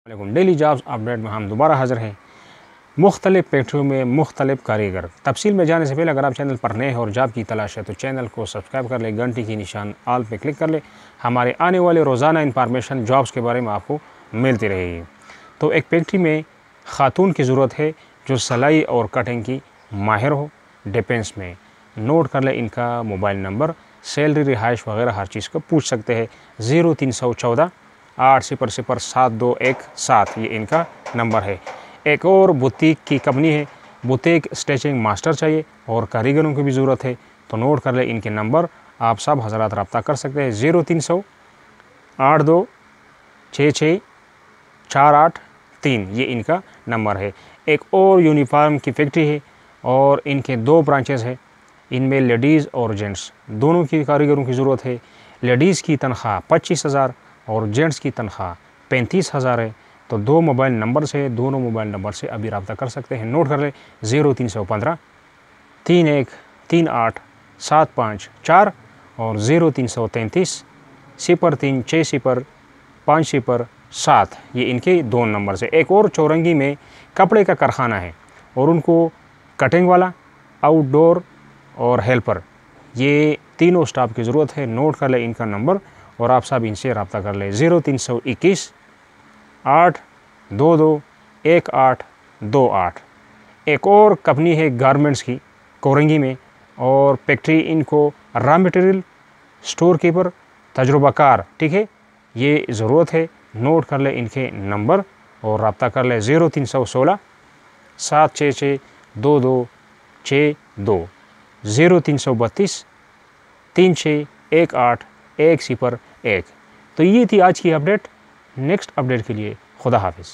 Daily jobs update में हम दोबारा हाज़िर हैं। मुख्तलिफ़ फैक्ट्रियों में मुख्तलिफ़ कारीगर। तफसील में जाने से पहले अगर आप चैनल पर नए हैं और जॉब की तलाश है तो चैनल को सब्सक्राइब कर ले, घंटी की निशान ऑल पे क्लिक कर ले। हमारे आने वाले रोज़ाना इंफॉर्मेशन जॉब्स के बारे में आपको मिलती रहेगी। तो एक फैक्ट्री में ख़ातून की ज़रूरत है जो सिलाई और कटिंग की माहिर हो, डिफेंस में। नोट कर ले इनका मोबाइल नंबर, सैलरी, रिहाइश वगैरह हर चीज़ को पूछ सकते हैं। 0314 8007217 ये इनका नंबर है। एक और बुटीक की कंपनी है, बुटीक स्टिचिंग मास्टर चाहिए और कारीगरों की भी ज़रूरत है। तो नोट कर ले इनके नंबर, आप सब हज़रात रब्ता कर सकते हैं। 0300-8266-483 ये इनका नंबर है। एक और यूनिफॉर्म की फैक्ट्री है और इनके 2 ब्रांचेस हैं। इनमें लेडीज़ और जेंट्स दोनों की कारीगरों की ज़रूरत है। लेडीज़ की तनख्वाह 25,000 और जेंट्स की तनख्वाह 35,000 है। तो 2 मोबाइल नंबर से, दोनों मोबाइल नंबर से अभी रब्ता कर सकते हैं। नोट कर ले 0315-38-754 और 0333-0360-507 ये इनके 2 नंबर से। एक और चौरंगी में कपड़े का कारखाना है और उनको कटिंग वाला, आउटडोर और हेल्पर ये तीनोgrupरों स्टाफ की ज़रूरत है। नोट कर ले इनका नंबर और आप सब इनसे रब्ता कर ले। 0321-822-1828। एक और कंपनी है गारमेंट्स की कोरंगी में और फैक्ट्री इनको रॉ मटेरियल, स्टोर कीपर, तजुर्बाकार, ठीक है, ये ज़रूरत है। नोट कर ले इनके नंबर और रब्ता कर ले। 0316-766-2262, 0332-3618-101। तो ये थी आज की अपडेट। नेक्स्ट अपडेट के लिए खुदा हाफिज़।